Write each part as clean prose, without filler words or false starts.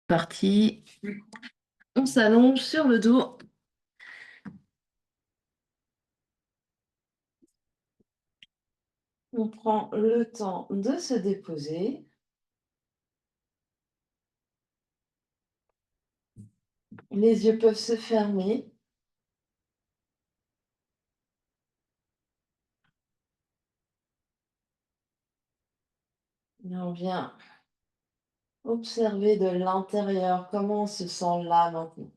Parti. On s'allonge sur le dos. On prend le temps de se déposer. Les yeux peuvent se fermer. Et on vient observer de l'intérieur comment on se sent là maintenant.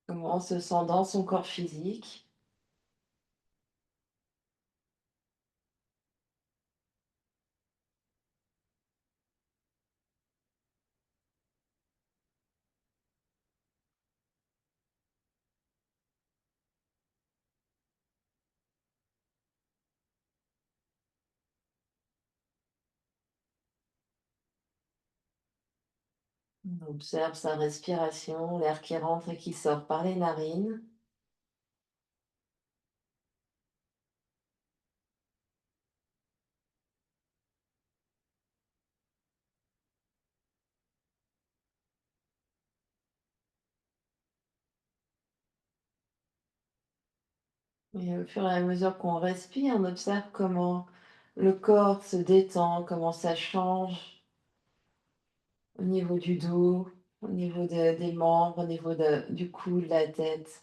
Comment on se sent dans son corps physique. On observe sa respiration, l'air qui rentre et qui sort par les narines. Et au fur et à mesure qu'on respire, on observe comment le corps se détend, comment ça change au niveau du dos, au niveau des membres, au niveau du cou, de la tête.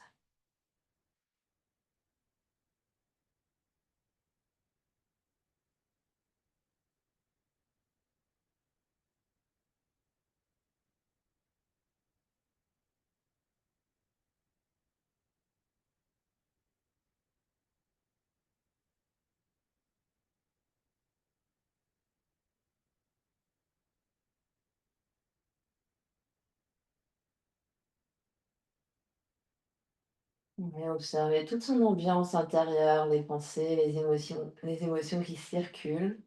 On va observer toute son ambiance intérieure, les pensées, les émotions qui circulent.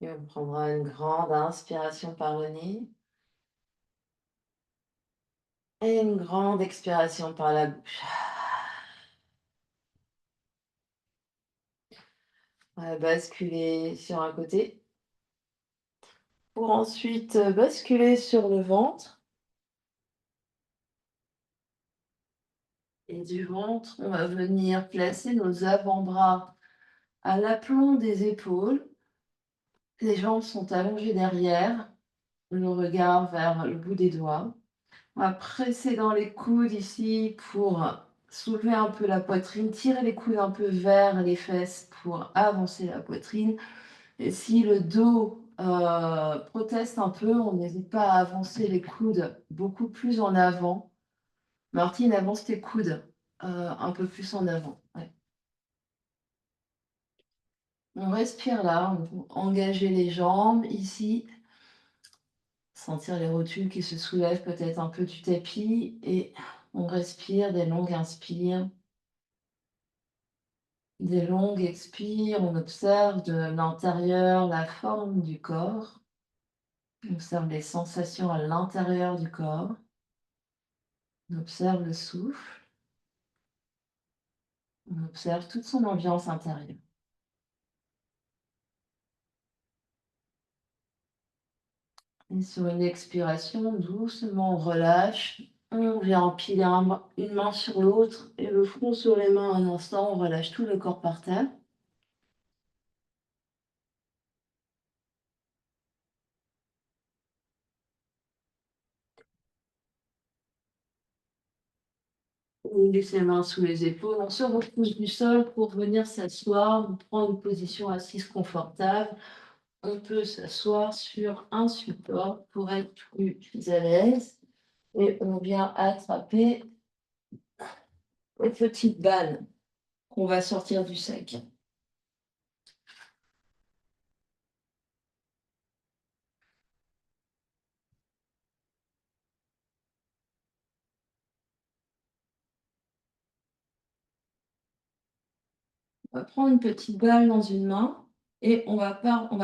Et on prendra une grande inspiration par le nez et une grande expiration par la bouche. On va basculer sur un côté pour ensuite basculer sur le ventre. Et du ventre, on va venir placer nos avant-bras à l'aplomb des épaules. Les jambes sont allongées derrière, le regard vers le bout des doigts. On va presser dans les coudes ici pour soulever un peu la poitrine, tirer les coudes un peu vers les fesses pour avancer la poitrine. Et si le dos proteste un peu, on n'hésite pas à avancer les coudes beaucoup plus en avant. Martine, avance tes coudes un peu plus en avant. Ouais. On respire là, on peut engager les jambes ici, sentir les rotules qui se soulèvent peut-être un peu du tapis et on respire des longues inspires. Des longues expires, on observe de l'intérieur la forme du corps. On observe les sensations à l'intérieur du corps. On observe le souffle. On observe toute son ambiance intérieure. Et sur une expiration, doucement, on relâche. On vient empiler une main sur l'autre et le front sur les mains un instant. On relâche tout le corps par terre. On glisse les mains sous les épaules, on se repousse du sol pour venir s'asseoir, on prend une position assise confortable. On peut s'asseoir sur un support pour être plus à l'aise et on vient attraper les petites balles qu'on va sortir du sac. On va prendre une petite balle dans une main et on va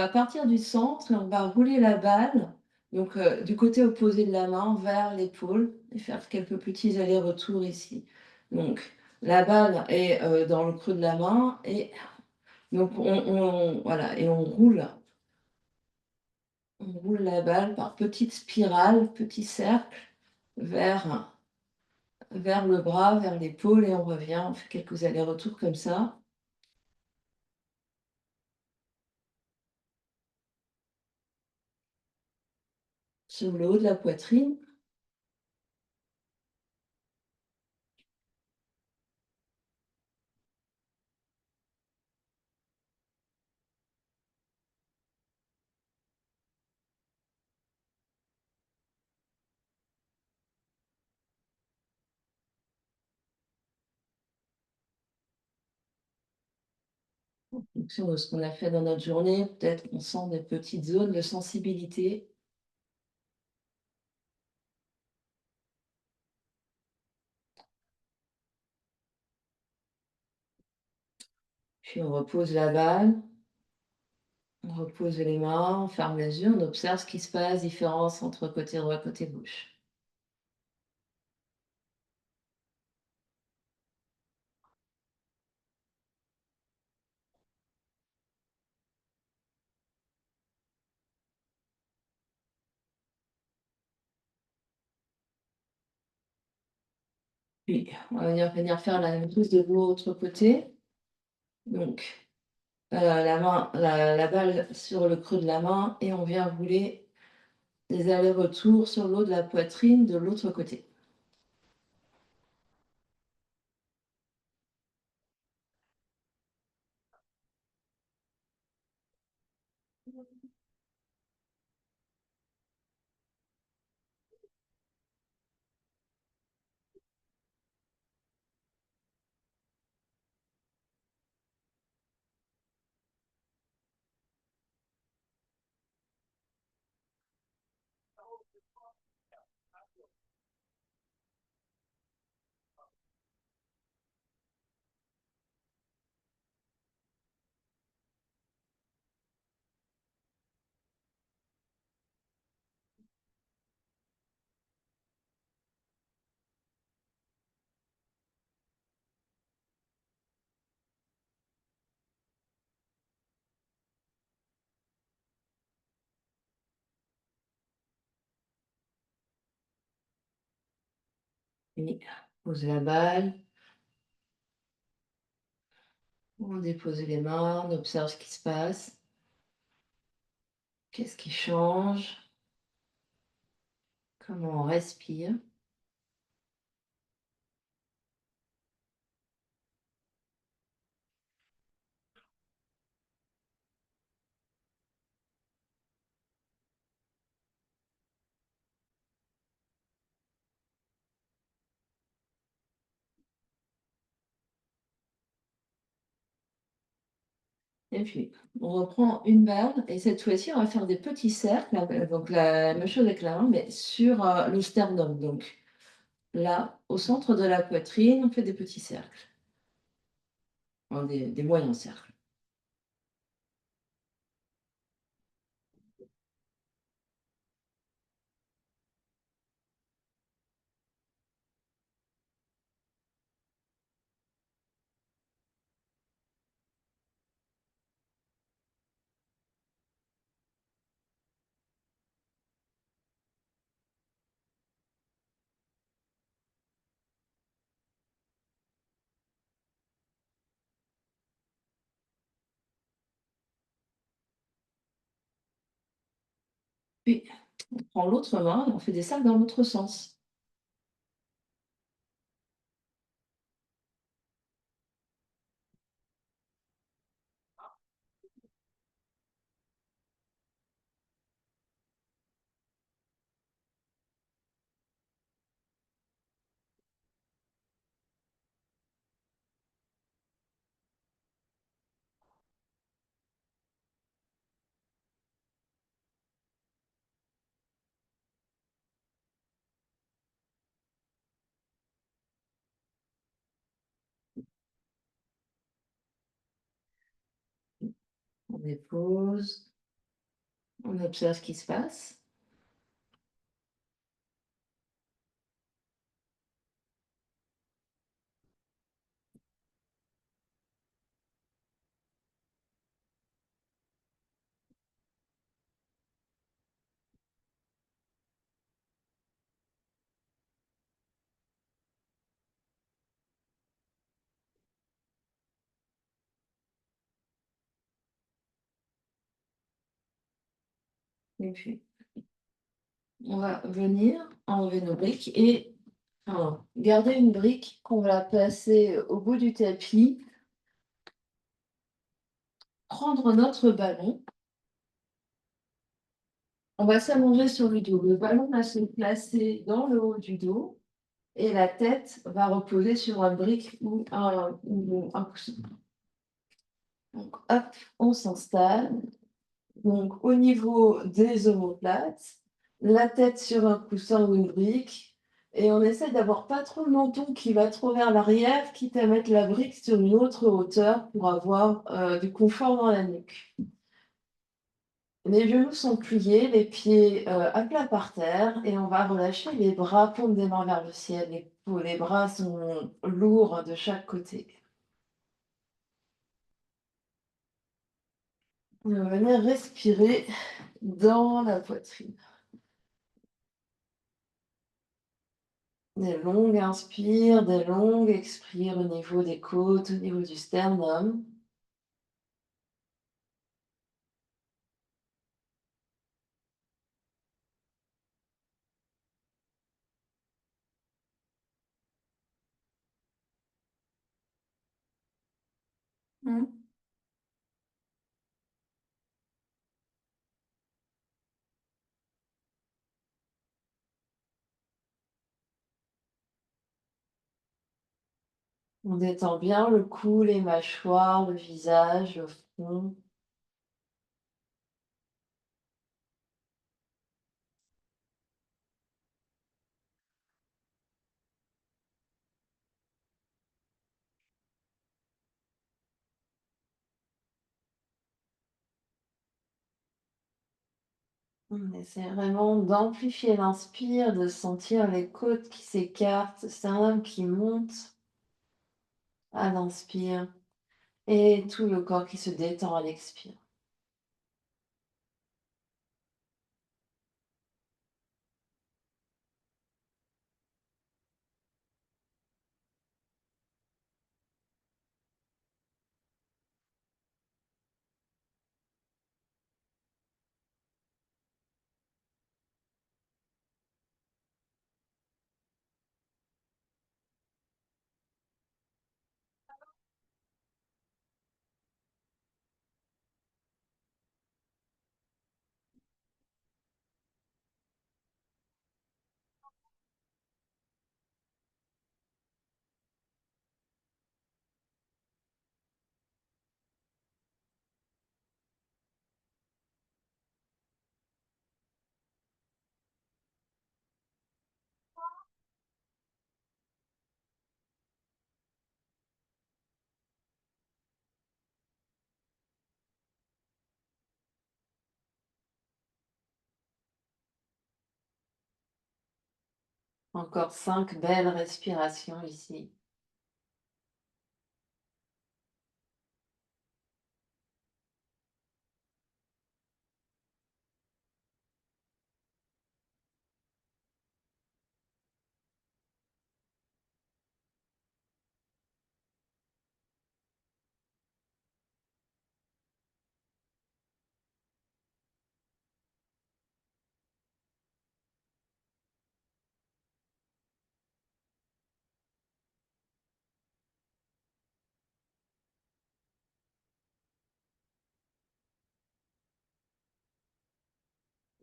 partir du centre et on va rouler la balle, donc du côté opposé de la main vers l'épaule et faire quelques petits allers-retours ici. Donc la balle est, dans le creux de la main et donc voilà et on roule la balle par petites spirales, petits cercles vers le bras, vers l'épaule et on revient, on fait quelques allers-retours comme ça. Sur le haut de la poitrine. En fonction de ce qu'on a fait dans notre journée, peut-être qu'on sent des petites zones de sensibilité. Puis on repose la balle, on repose les mains, on ferme les yeux, on observe ce qui se passe, différence entre côté droit, côté gauche. Puis on va venir faire la même chose de l'autre côté. Donc la balle sur le creux de la main et on vient rouler des allers-retours sur le haut de la poitrine de l'autre côté. Et pose la balle, on dépose les mains, on observe ce qui se passe. Qu'est-ce qui change? Comment on respire? Et puis, on reprend une balle et cette fois-ci, on va faire des petits cercles, donc la même chose avec la main, mais sur le sternum. Donc là, au centre de la poitrine, on fait des petits cercles, enfin, des moyens cercles. Puis, on prend l'autre main et on fait des cercles dans l'autre sens. On dépose, on observe ce qui se passe. Et puis, on va venir enlever nos briques et garder une brique qu'on va placer au bout du tapis, prendre notre ballon. On va s'allonger sur le dos. Le ballon va se placer dans le haut du dos et la tête va reposer sur une brique ou un coussin. Donc, hop, on s'installe. Donc, au niveau des omoplates, la tête sur un coussin ou une brique. Et on essaie d'avoir pas trop le menton qui va trop vers l'arrière, quitte à mettre la brique sur une autre hauteur pour avoir du confort dans la nuque. Les genoux sont pliés, les pieds à plat par terre et on va relâcher les bras, paumes des mains vers le ciel. Les bras sont lourds de chaque côté. On va venir respirer dans la poitrine. Des longues inspires, des longues expires au niveau des côtes, au niveau du sternum. Mmh. On détend bien le cou, les mâchoires, le visage, le front. On essaie vraiment d'amplifier l'inspire, de sentir les côtes qui s'écartent, le sternum qui monte à l'inspire et tout le corps qui se détend à l'expire. Encore 5 belles respirations ici.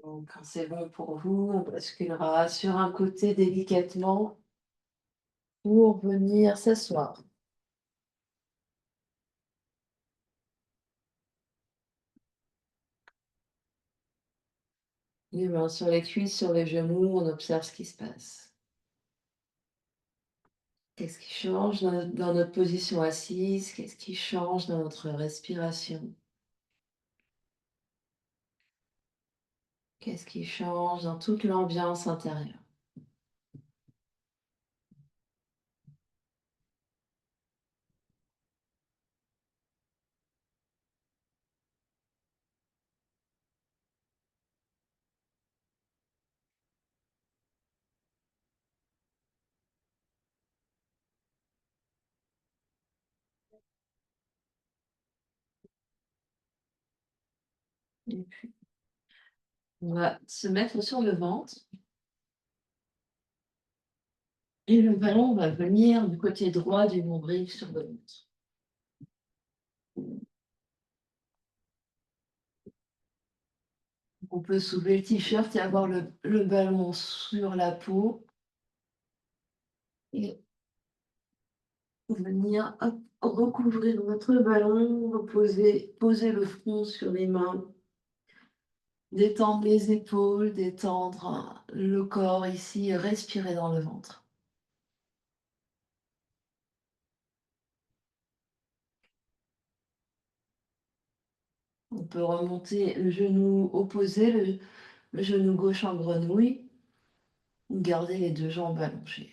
Donc, quand c'est bon pour vous, on basculera sur un côté délicatement pour venir s'asseoir. Les mains sur les cuisses, sur les genoux, on observe ce qui se passe. Qu'est-ce qui change dans notre position assise? Qu'est-ce qui change dans notre respiration? Qu'est-ce qui change dans toute l'ambiance intérieure? Et puis, on va se mettre sur le ventre et le ballon va venir du côté droit du nombril sur le ventre. On peut soulever le t-shirt et avoir le ballon sur la peau et venir, hop, recouvrir notre ballon, poser le front sur les mains, détendre les épaules, détendre le corps ici, respirer dans le ventre. On peut remonter le genou opposé, le genou gauche en grenouille, ou garder les 2 jambes allongées.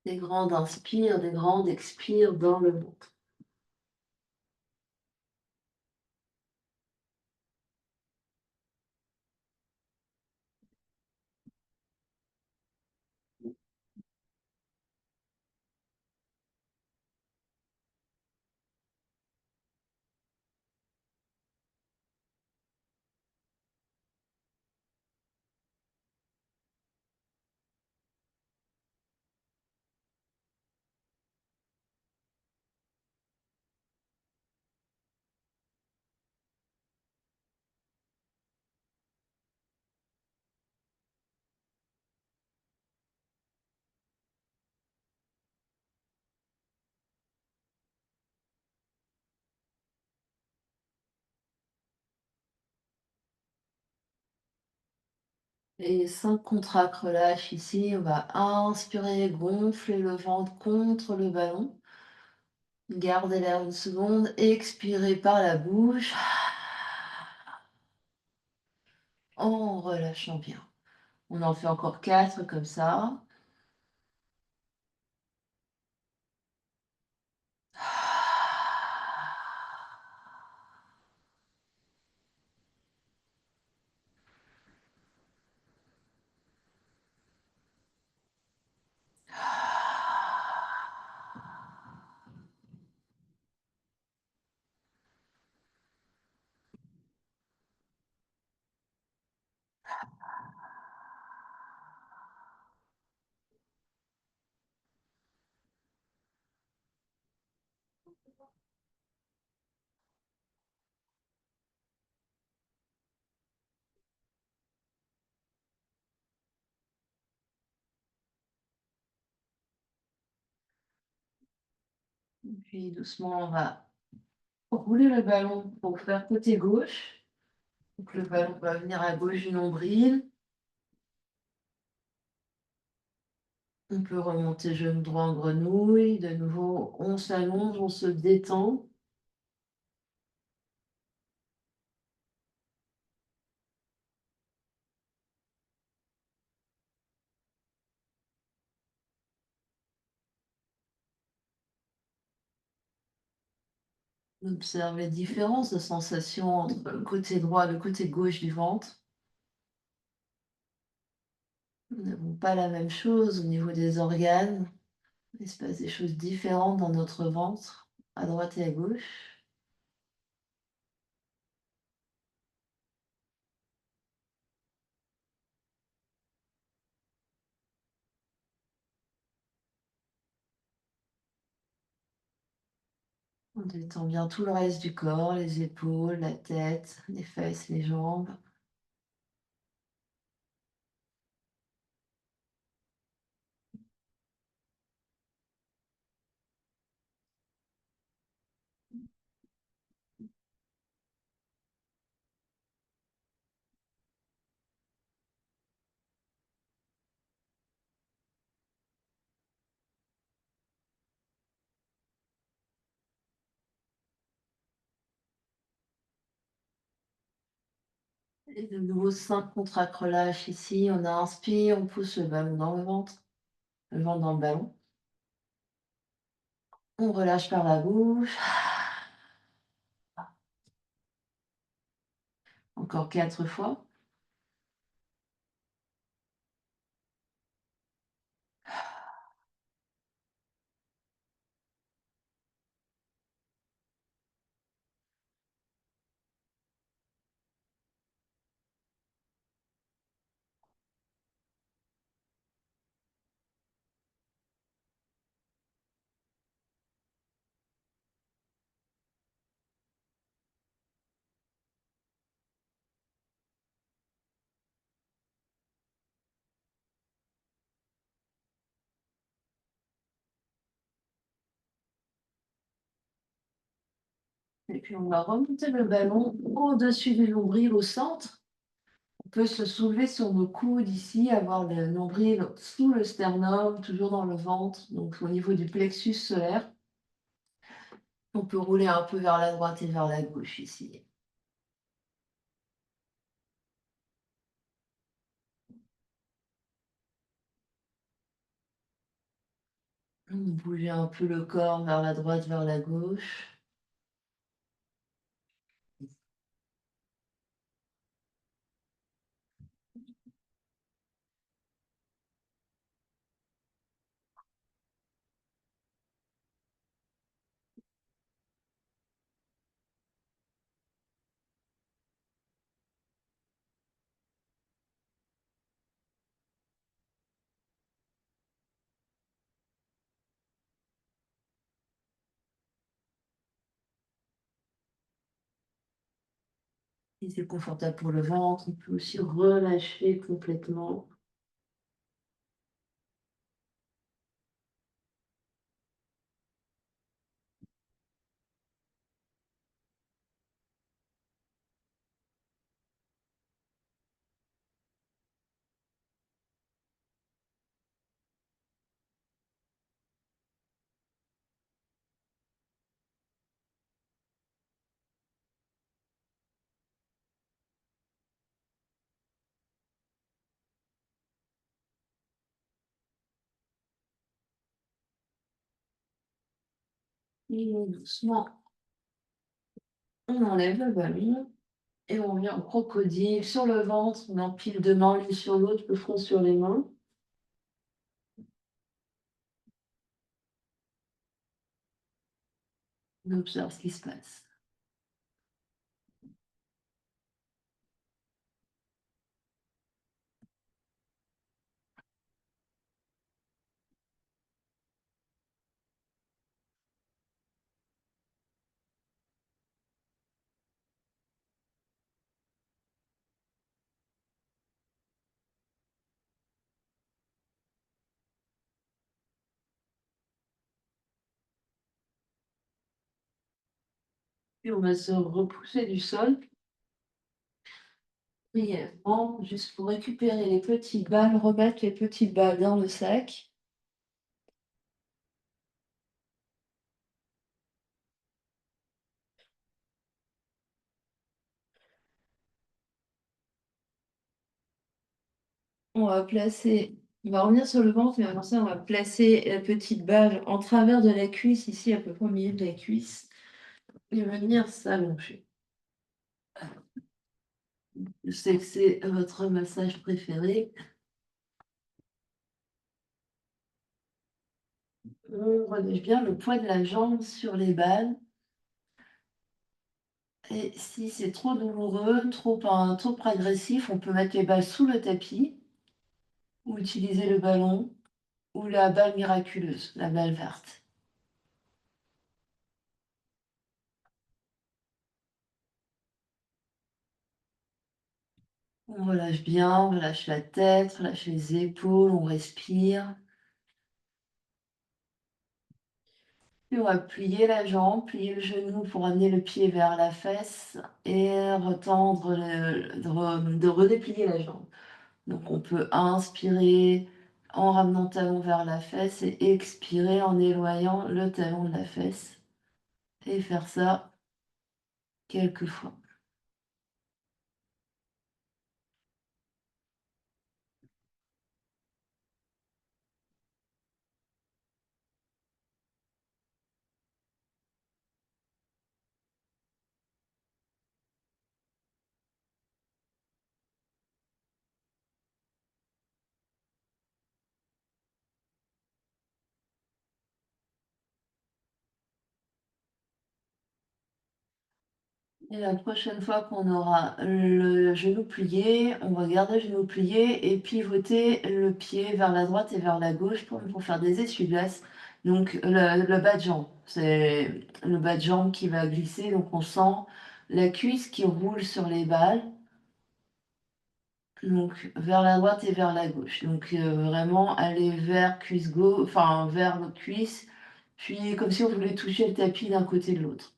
Des grandes inspires, des grandes expires dans le ventre. Et 5 contracts relâche ici. On va inspirer, gonfler le ventre contre le ballon. Gardez l'air une seconde, expirez par la bouche en relâchant bien. On en fait encore 4 comme ça. Puis doucement, on va rouler le ballon pour faire côté gauche. Donc le ballon va venir à gauche du nombril. On peut remonter genou droit en grenouille. De nouveau, on s'allonge, on se détend. On observe les différences de sensations entre le côté droit et le côté gauche du ventre. Nous n'avons pas la même chose au niveau des organes. Il se passe des choses différentes dans notre ventre, à droite et à gauche. On détend bien tout le reste du corps, les épaules, la tête, les fesses, les jambes. Et de nouveau 5 contre-relâche ici. On inspire, on pousse le ballon dans le ventre dans le ballon. On relâche par la bouche. Encore 4 fois. Et puis on va remonter le ballon au-dessus du nombril au centre. On peut se soulever sur nos coudes ici, avoir le nombril sous le sternum, toujours dans le ventre, donc au niveau du plexus solaire. On peut rouler un peu vers la droite et vers la gauche ici. Bouger un peu le corps vers la droite, vers la gauche. Si c'est confortable pour le ventre, on peut aussi relâcher complètement. Et doucement, on enlève le ballon et on vient en crocodile sur le ventre. On empile 2 mains l'une sur l'autre, le front sur les mains. On observe ce qui se passe. Puis on va se repousser du sol brièvement, juste pour récupérer les petites balles, remettre les petites balles dans le sac. On va revenir sur le ventre, mais avant ça, on va placer la petite balle en travers de la cuisse, ici à peu près au milieu de la cuisse, et venir s'allonger. Je sais que c'est votre massage préféré. On relève bien le poids de la jambe sur les balles. Et si c'est trop douloureux, trop agressif, on peut mettre les balles sous le tapis ou utiliser le ballon ou la balle miraculeuse, la balle verte. On relâche bien, on relâche la tête, relâche les épaules, on respire. Puis on va plier la jambe, plier le genou pour amener le pied vers la fesse et retendre, de redéplier la jambe. Donc on peut inspirer en ramenant le talon vers la fesse et expirer en éloignant le talon de la fesse. Et faire ça quelques fois. Et la prochaine fois qu'on aura le genou plié, on va garder le genou plié et pivoter le pied vers la droite et vers la gauche pour faire des essuie-glaces. Donc le bas de jambe, c'est le bas de jambe qui va glisser, donc on sent la cuisse qui roule sur les balles, donc vers la droite et vers la gauche. Donc vraiment aller vers cuisse gauche, enfin vers notre cuisse, puis comme si on voulait toucher le tapis d'un côté de l'autre.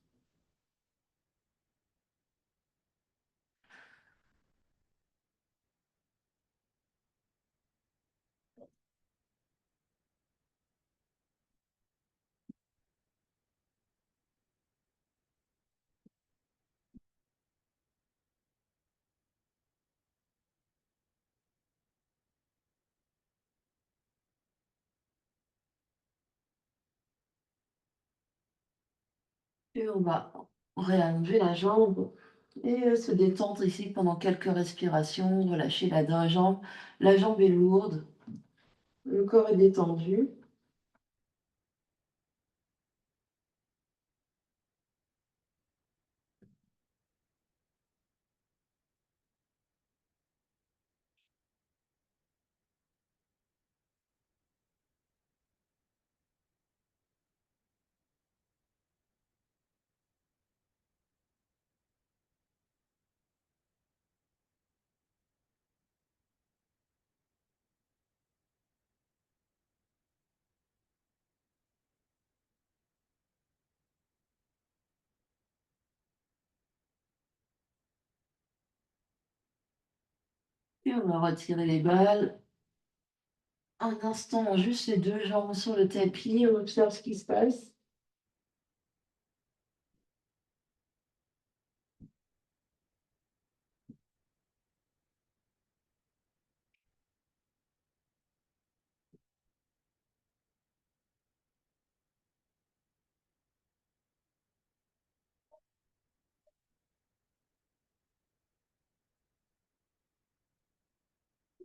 Et on va réallonger la jambe et se détendre ici pendant quelques respirations, relâcher la jambe. La jambe est lourde, le corps est détendu. Et on va retirer les balles. Un instant, juste les deux jambes sur le tapis, on observe ce qui se passe.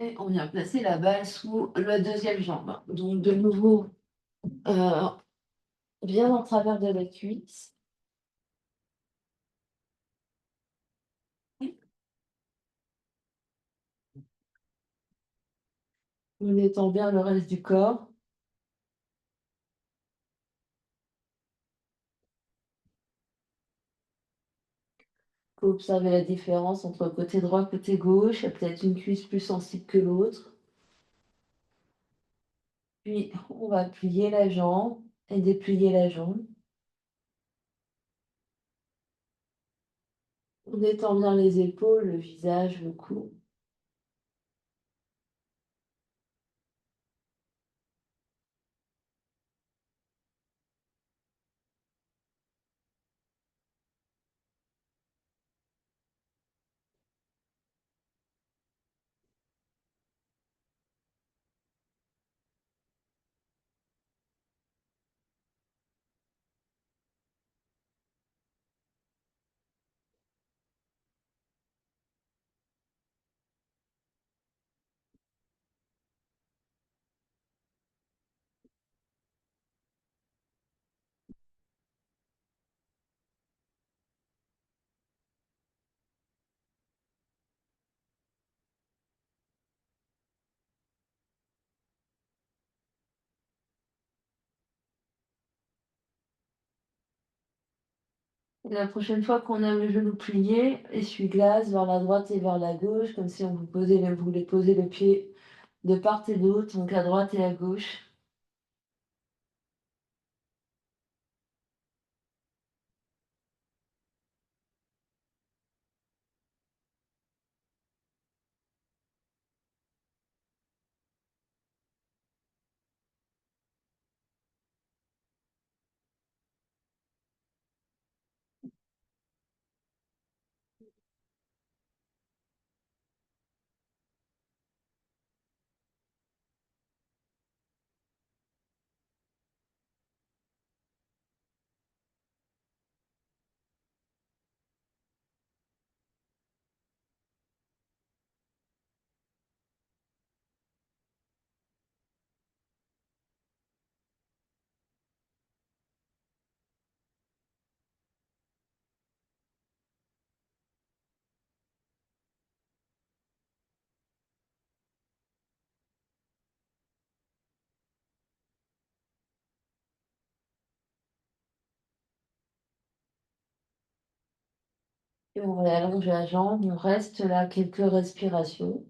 Et on vient placer la balle sous la deuxième jambe. Donc de nouveau, euh, bien en travers de la cuisse. On étend bien le reste du corps. Faut observer la différence entre côté droit, côté gauche. Il y a peut-être une cuisse plus sensible que l'autre. Puis on va plier la jambe et déplier la jambe. On détend bien les épaules, le visage, le cou. Et la prochaine fois qu'on a le genou plié, essuie-glace vers la droite et vers la gauche, comme si on vous voulait poser le pied de part et d'autre, donc à droite et à gauche. Et on réallonge la jambe, on reste là quelques respirations.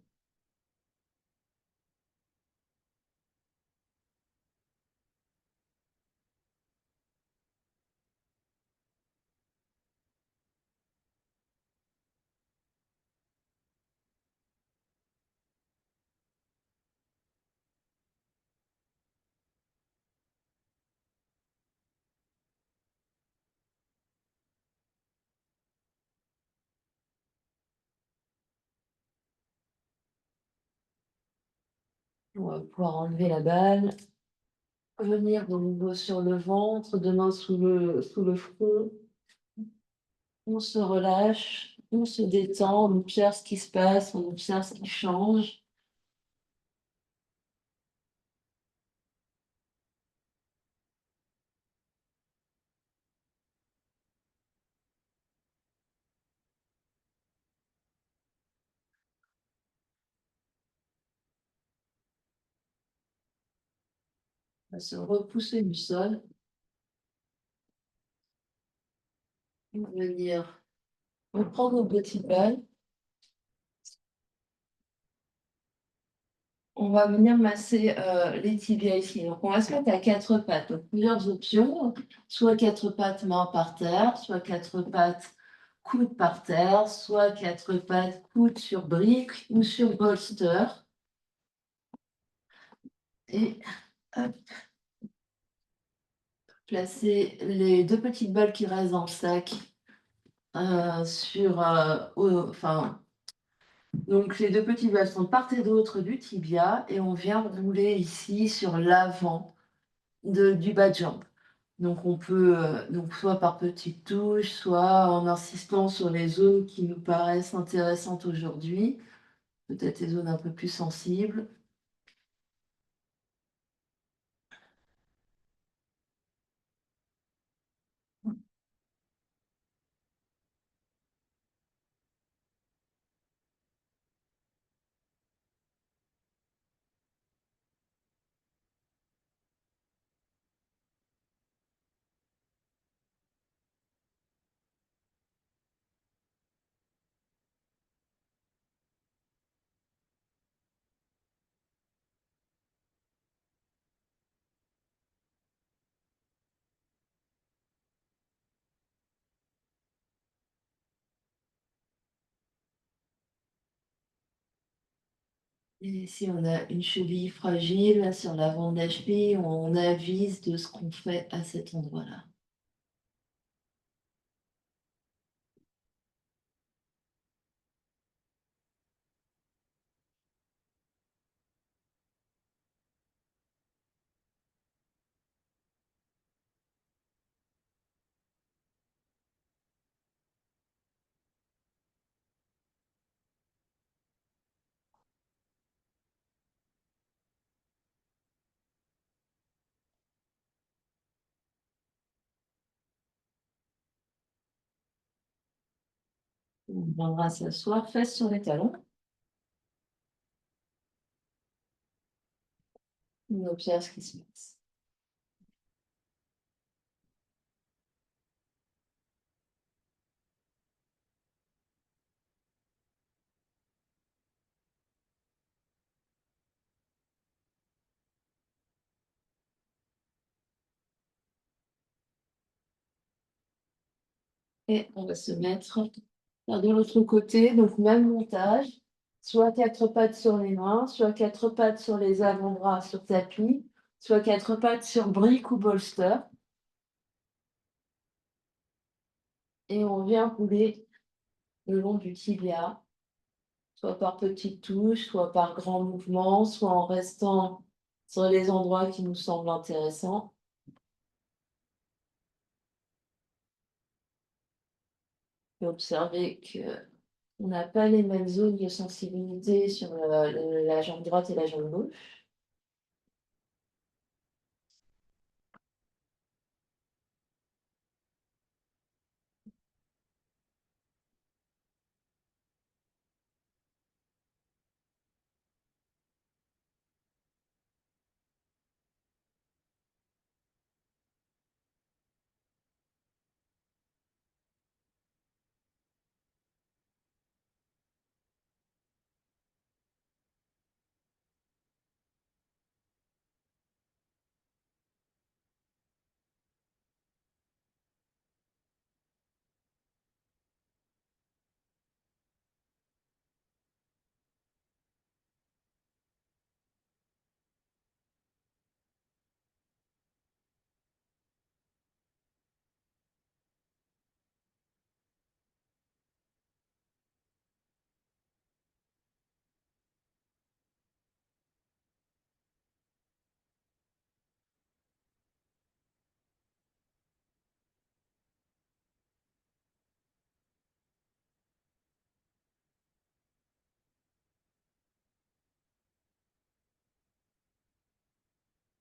On va pouvoir enlever la balle, venir de nouveau sur le ventre, 2 mains sous le front. On se relâche, on se détend, on observe ce qui se passe, on observe ce qui change. On va se repousser du sol. On va venir reprendre nos petites balles. On va venir masser, les tibias ici. Donc on va se mettre à 4 pattes. Donc plusieurs options, soit 4 pattes, mains par terre, soit 4 pattes, coudes par terre, soit 4 pattes, coudes sur briques ou sur bolster. Et hop, placer les 2 petites balles qui restent dans le sac, sur, enfin, donc les 2 petites balles sont de part et d'autre du tibia et on vient rouler ici sur l'avant du bas de jambe. Donc on peut, donc soit par petites touches, soit en insistant sur les zones qui nous paraissent intéressantes aujourd'hui, peut-être les zones un peu plus sensibles. Et si on a une cheville fragile sur l'avant de la cheville, on avise de ce qu'on fait à cet endroit-là. On viendra s'asseoir, fesses sur les talons. On observe ce qui se passe. Et on va se mettre de l'autre côté, donc même montage, soit 4 pattes sur les mains, soit 4 pattes sur les avant-bras sur tapis, soit 4 pattes sur briques ou bolster. Et on vient rouler le long du tibia, soit par petites touches, soit par grands mouvements, soit en restant sur les endroits qui nous semblent intéressants. Et observer qu'on n'a pas les mêmes zones de sensibilité sur la jambe droite et la jambe gauche.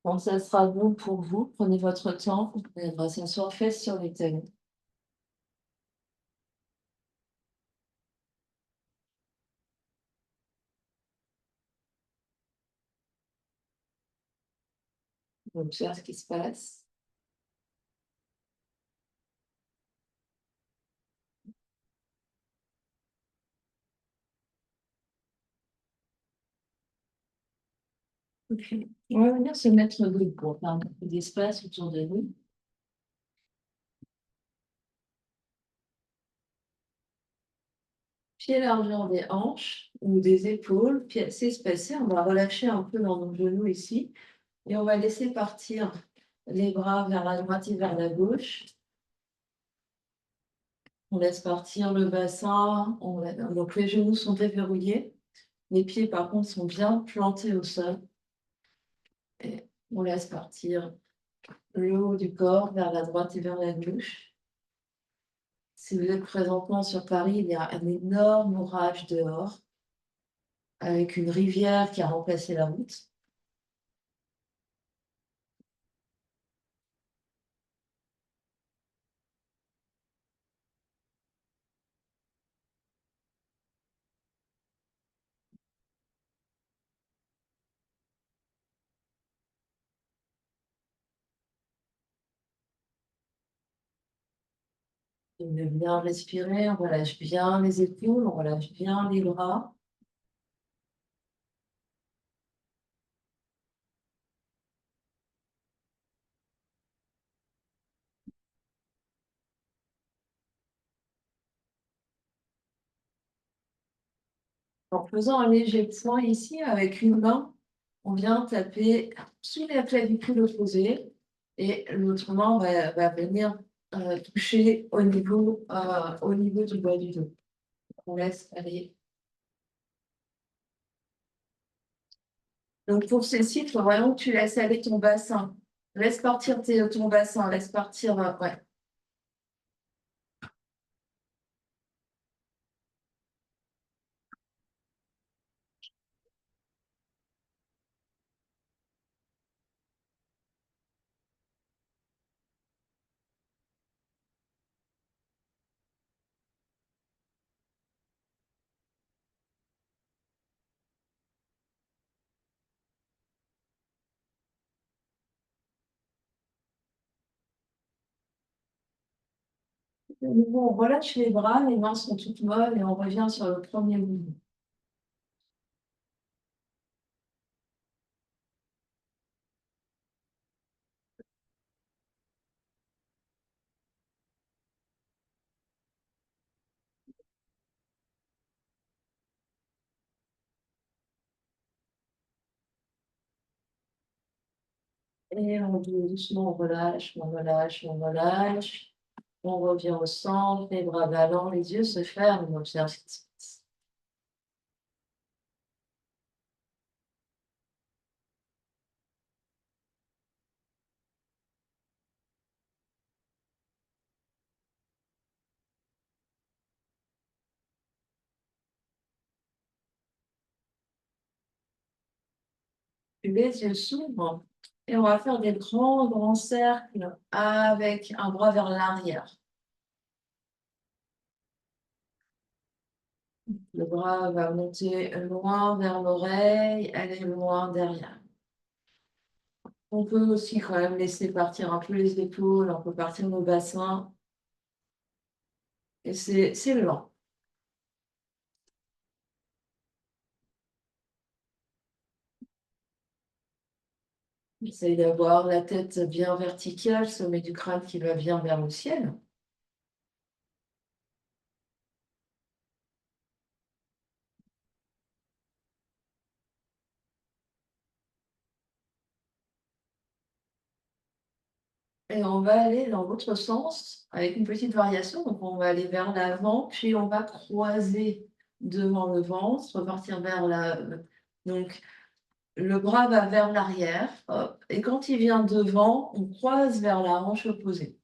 Quand ça sera bon pour vous, prenez votre temps, on va s'asseoir fesses sur les talons. On observe ce qui se passe. Et puis, on va venir se mettre debout pour faire un peu d'espace autour de nous. Pieds largeur des hanches ou des épaules, pieds assez espacés. On va relâcher un peu dans nos genoux ici et on va laisser partir les bras vers la droite et vers la gauche. On laisse partir le bassin, donc les genoux sont déverrouillés. Les pieds, par contre, sont bien plantés au sol. Et on laisse partir le haut du corps vers la droite et vers la gauche. Si vous êtes présentement sur Paris, il y a un énorme orage dehors, avec une rivière qui a remplacé la route. On aime bien respirer, on relâche bien les épaules, on relâche bien les bras. En faisant un léger point ici avec une main, on vient taper sous la clavicule opposée et l'autre main va venir toucher au niveau du bas du dos. On laisse aller. Donc pour ceci, il faut vraiment que tu laisses aller ton bassin. Laisse partir ton bassin, laisse partir. Ouais. De nouveau, on relâche les bras, les mains sont toutes molles et on revient sur le premier mouvement. Et on doucement, on relâche, on relâche, on relâche. On revient au centre, les bras ballants, les yeux se ferment, on observe ce qui se passe. Puis les yeux s'ouvrent et on va faire des grands, grands cercles avec un bras vers l'arrière. Le bras va monter loin vers l'oreille, aller loin derrière. On peut aussi quand même laisser partir un peu les épaules, on peut partir nos bassins. Et c'est lent. Essaye d'avoir la tête bien verticale, sommet du crâne qui va bien vers le ciel. Et on va aller dans l'autre sens avec une petite variation. Donc, on va aller vers l'avant, puis on va croiser devant le ventre, repartir vers la. Donc, le bras va vers l'arrière, hop, et quand il vient devant, on croise vers la hanche opposée.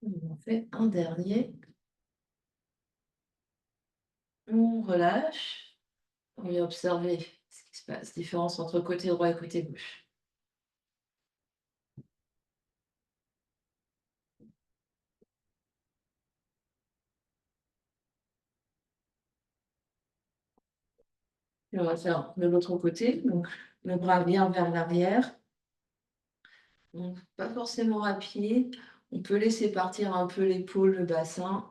On en fait un dernier. On relâche. On vient observer ce qui se passe. Différence entre côté droit et côté gauche. Et on va faire de l'autre côté. Donc, le bras vient vers l'arrière. Donc, pas forcément rapide. On peut laisser partir un peu l'épaule, le bassin.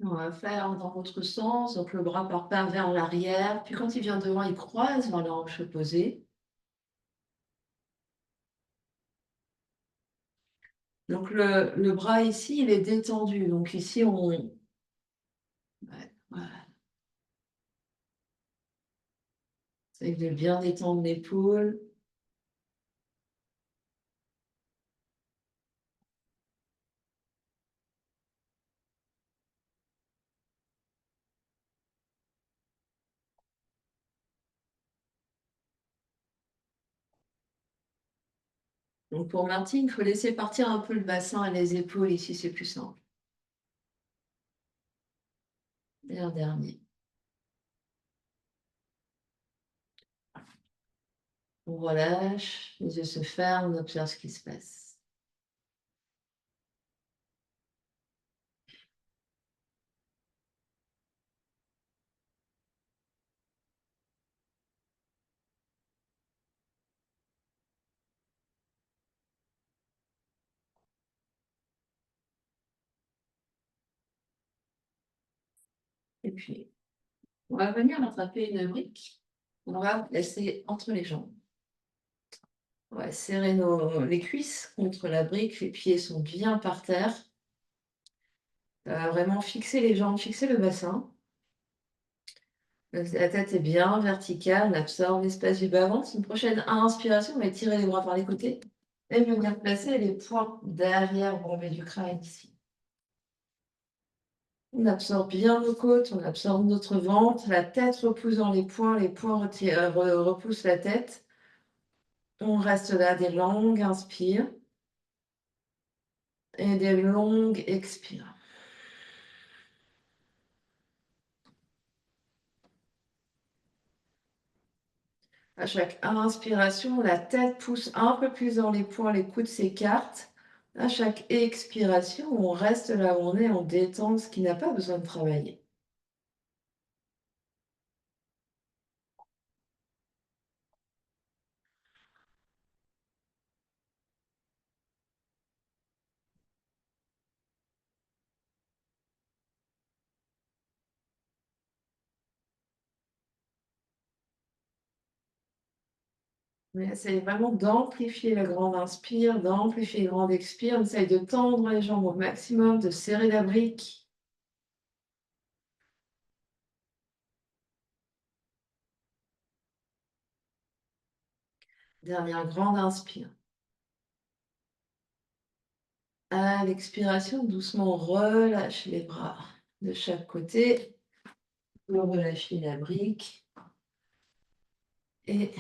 On va faire dans l'autre sens. Donc, le bras part pas vers l'arrière. Puis, quand il vient devant, il croise vers la hanche opposée. Donc, le bras ici, il est détendu. Donc, ici, ouais, voilà. Essaye de bien détendre l'épaule. Donc, pour Martine, il faut laisser partir un peu le bassin et les épaules. Ici, c'est plus simple. Et un dernier. On relâche, les yeux se ferment, on observe ce qui se passe. Et puis, on va venir attraper une brique. On va placer entre les jambes. On va serrer les cuisses contre la brique. Les pieds sont bien par terre. Vraiment fixer les jambes, fixer le bassin. La tête est bien verticale. On absorbe l'espace du bas-ventre. Une prochaine inspiration, on va étirer les bras par les côtés. Et venir placer les poings derrière bombés du crâne ici. On absorbe bien nos côtes, on absorbe notre ventre, la tête repousse dans les poings repoussent la tête. On reste là des longues inspires et des longues expires. À chaque inspiration, la tête pousse un peu plus dans les poings, les coudes s'écartent. À chaque expiration, on reste là où on est, on détend ce qui n'a pas besoin de travailler. Mais essaye vraiment d'amplifier la grande inspire, d'amplifier la grande expire. On essaye de tendre les jambes au maximum, de serrer la brique. Dernière grande inspire. À l'expiration, doucement, on relâche les bras de chaque côté. On relâche la brique. Et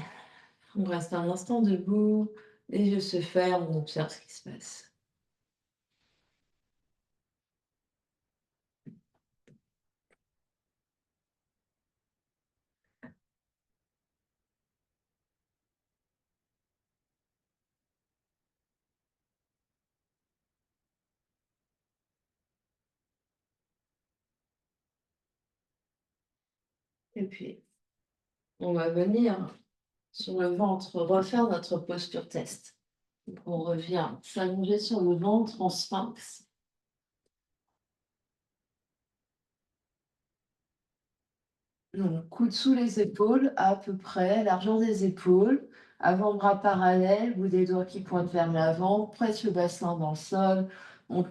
on reste un instant debout. Les yeux se ferment, on observe ce qui se passe. Et puis, on va venir sur le ventre refaire notre posture test. Donc, on revient s'allonger sur le ventre en sphinx. Donc, coude sous les épaules, à peu près, largeur des épaules, avant-bras parallèle, bout des doigts qui pointent vers l'avant, presse le bassin dans le sol. On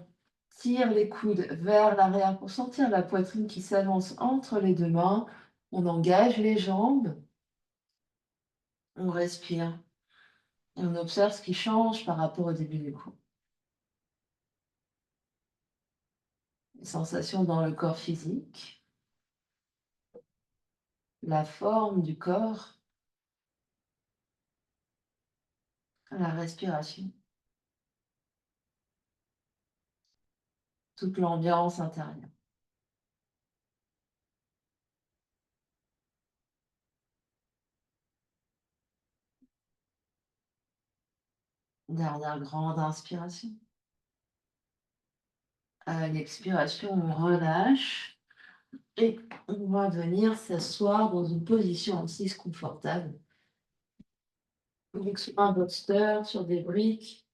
tire les coudes vers l'arrière pour sentir la poitrine qui s'avance entre les deux mains. On engage les jambes, on respire et on observe ce qui change par rapport au début du cours. Les sensations dans le corps physique, la forme du corps, la respiration, toute l'ambiance intérieure. Dernière grande inspiration. À l'expiration, on relâche et on va venir s'asseoir dans une position assise confortable. Donc sur un bolster, sur des briques,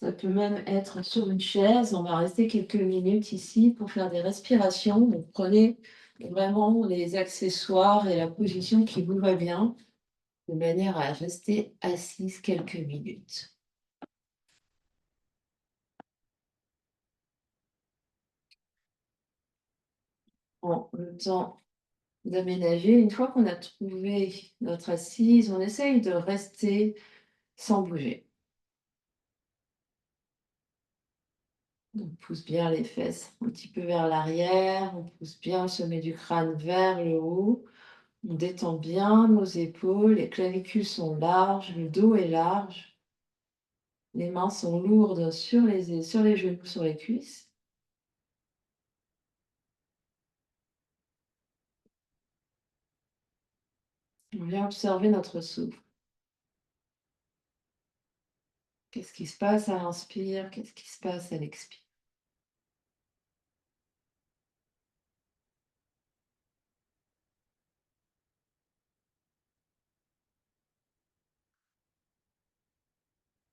ça peut même être sur une chaise. On va rester quelques minutes ici pour faire des respirations. Donc prenez vraiment les accessoires et la position qui vous va bien, de manière à rester assise quelques minutes. En le temps d'aménager, une fois qu'on a trouvé notre assise, on essaye de rester sans bouger. On pousse bien les fesses un petit peu vers l'arrière, on pousse bien le sommet du crâne vers le haut. On détend bien nos épaules, les clavicules sont larges, le dos est large. Les mains sont lourdes sur les genoux, sur les cuisses. On vient observer notre souffle. Qu'est-ce qui se passe à l'inspire? Qu'est-ce qui se passe à l'expire?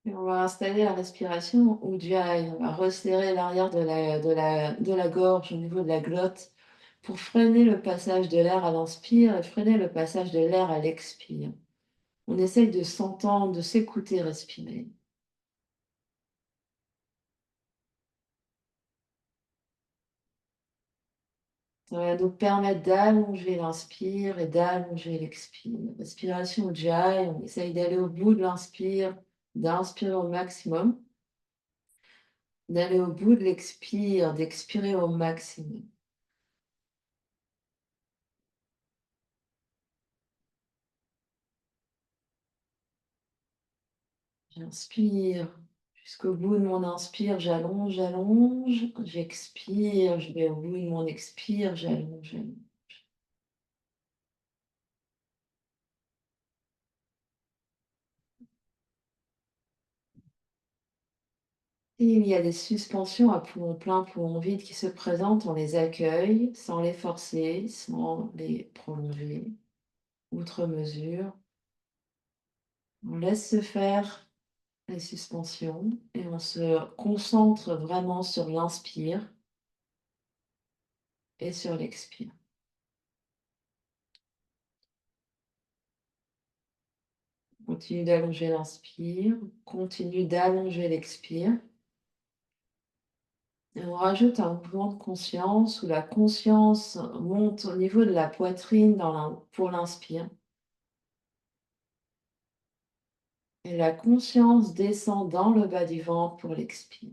Et on va installer la respiration Ujjayi. On va resserrer l'arrière de la gorge au niveau de la glotte pour freiner le passage de l'air à l'inspire et freiner le passage de l'air à l'expire. On essaye de s'entendre, de s'écouter respirer. Ça va nous permettre d'allonger l'inspire et d'allonger l'expire. Respiration Ujjayi, on essaye d'aller au bout de l'inspire, d'inspirer au maximum, d'aller au bout de l'expire, d'expirer au maximum. J'inspire jusqu'au bout de mon inspire, j'allonge, j'allonge. J'expire, je vais au bout de mon expire, j'allonge, j'allonge. Et il y a des suspensions à poumon plein, poumon vide qui se présentent, on les accueille sans les forcer, sans les prolonger, outre mesure. On laisse se faire les suspensions et on se concentre vraiment sur l'inspire et sur l'expire. Continue d'allonger l'inspire, continue d'allonger l'expire. Et on rajoute un mouvement de conscience où la conscience monte au niveau de la poitrine pour l'inspire. Et la conscience descend dans le bas du ventre pour l'expire.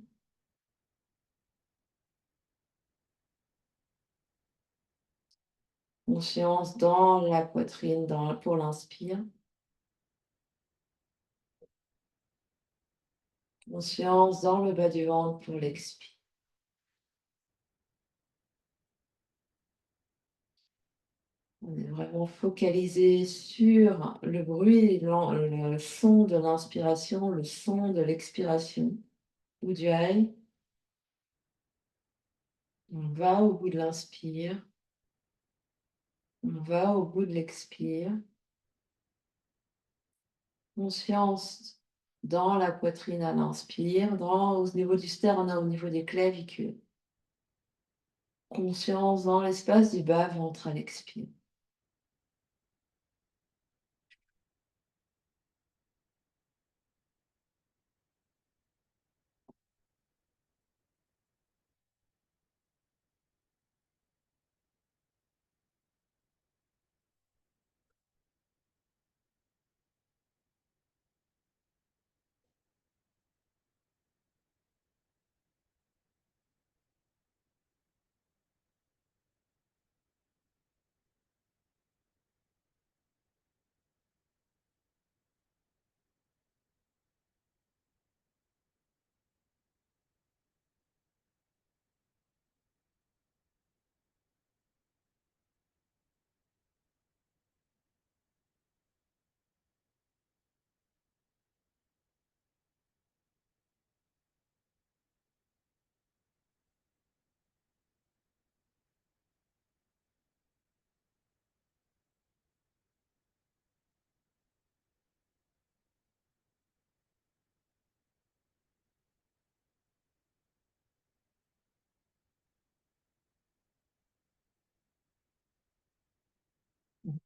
Conscience dans la poitrine pour l'inspire. Conscience dans le bas du ventre pour l'expire. On est vraiment focalisé sur le bruit, le son de l'inspiration, le son de l'expiration. Ujjayi. On va au bout de l'inspire. On va au bout de l'expire. Conscience dans la poitrine à l'inspire, au niveau du sternum, au niveau des clavicules. Conscience dans l'espace du bas-ventre à l'expire.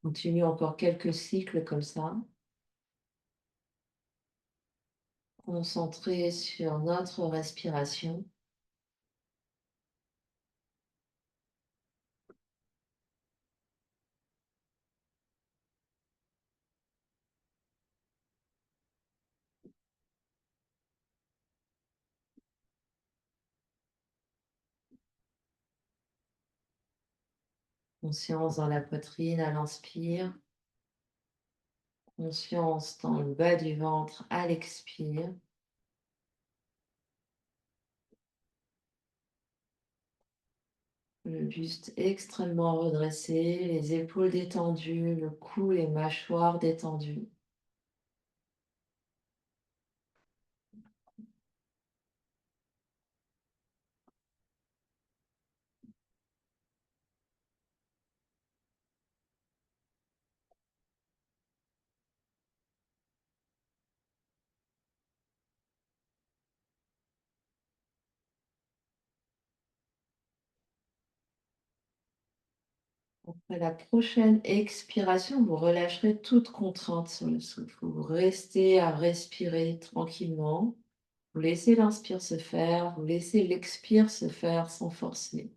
Continue encore quelques cycles comme ça, concentré sur notre respiration. Conscience dans la poitrine à l'inspire, conscience dans le bas du ventre à l'expire. Le buste extrêmement redressé, les épaules détendues, le cou, les mâchoires détendues. Après la prochaine expiration, vous relâcherez toute contrainte sur le souffle. Vous restez à respirer tranquillement. Vous laissez l'inspire se faire, vous laissez l'expire se faire sans forcer.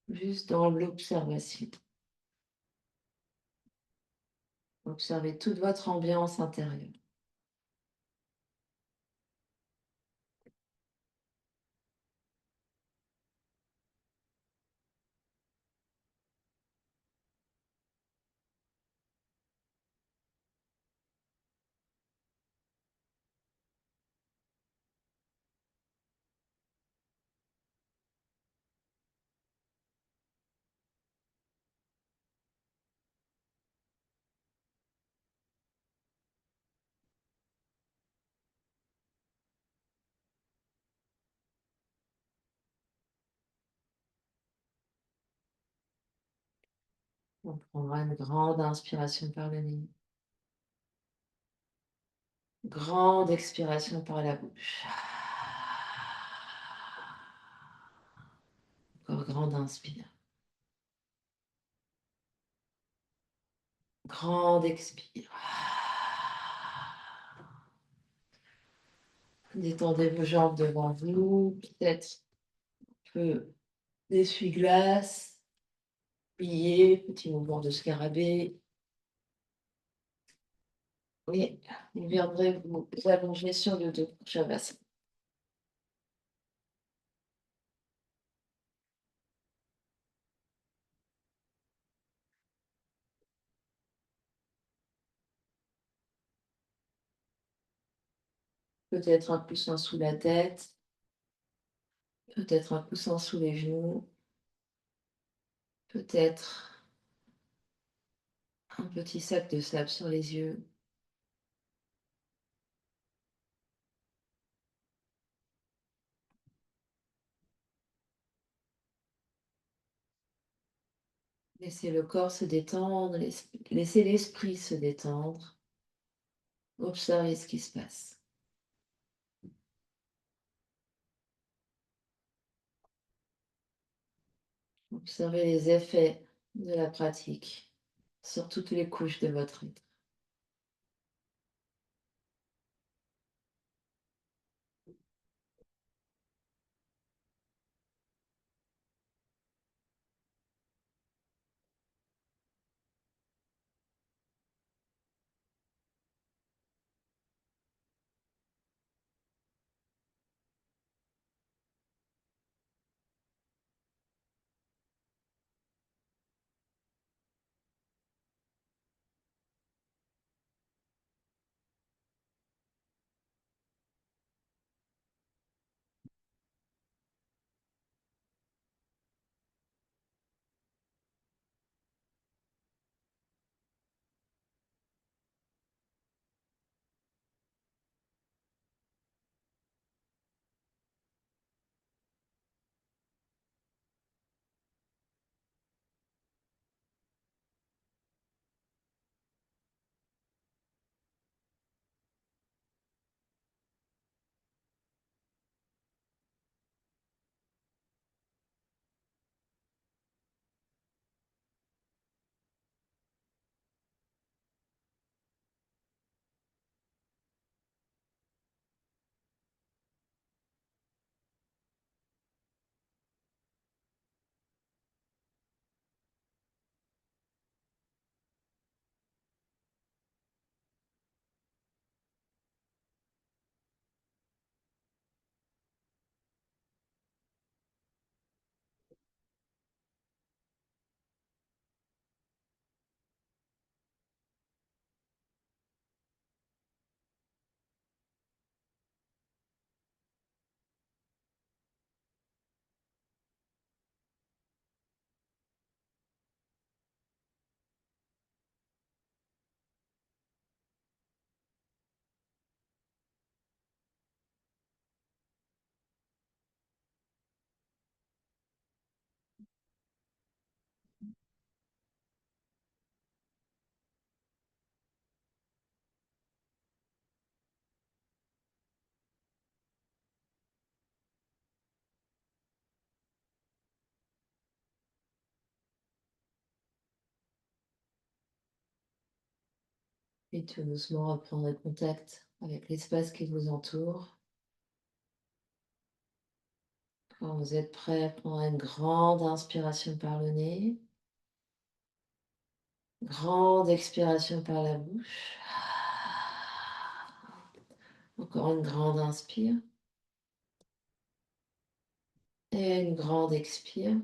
Juste dans l'observation. Observez toute votre ambiance intérieure. On prendra une grande inspiration par le nez. Grande expiration par la bouche. Encore grande inspire. Grande expire. Détendez vos jambes devant vous. Peut-être un peu d'essuie-glace. Plié, petit mouvement de scarabée. Et vous viendrez vous allonger sur le dos pour Shavasana. Peut-être un coussin sous la tête, peut-être un coussin sous les genoux, peut-être un petit sac de sable sur les yeux. Laissez le corps se détendre, laissez l'esprit se détendre. Observez ce qui se passe. Observez les effets de la pratique sur toutes les couches de votre être. Et tout doucement reprendre contact avec l'espace qui vous entoure. Quand vous êtes prêt, prendre une grande inspiration par le nez, grande expiration par la bouche. Encore une grande inspire et une grande expire.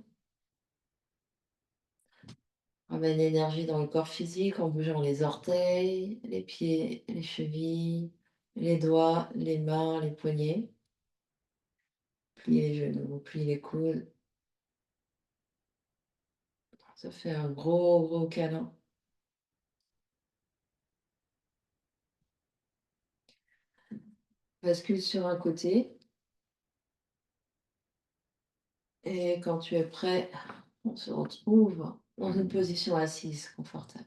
Ramène l'énergie dans le corps physique en bougeant les orteils, les pieds, les chevilles, les doigts, les mains, les poignets. Pliez les genoux, pliez les coudes. Ça fait un gros, gros câlin. Bascule sur un côté. Et quand tu es prêt, on se retrouve dans une position assise confortable.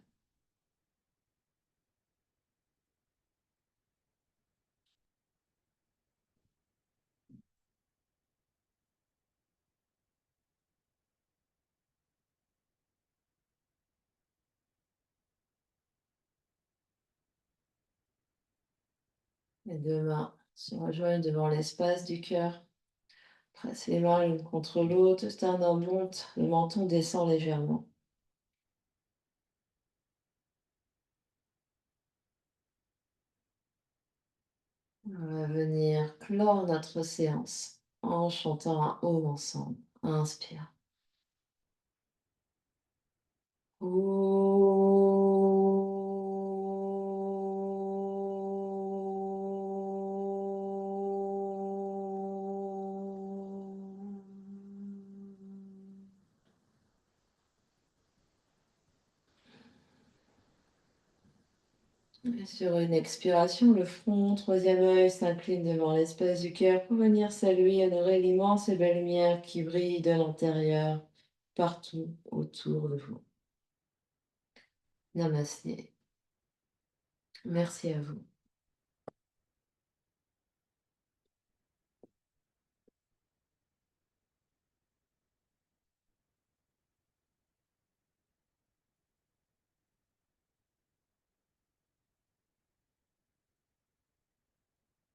Les deux mains se rejoignent devant l'espace du cœur. Presse les mains l'une contre l'autre, le sternum monte, le menton descend légèrement. On va venir clore notre séance en chantant un home ensemble. Inspire. Et sur une expiration, le front, troisième œil s'incline devant l'espace du cœur pour venir saluer et honorer l'immense et belle lumière qui brille de l'intérieur partout autour de vous. Namasté. Merci à vous.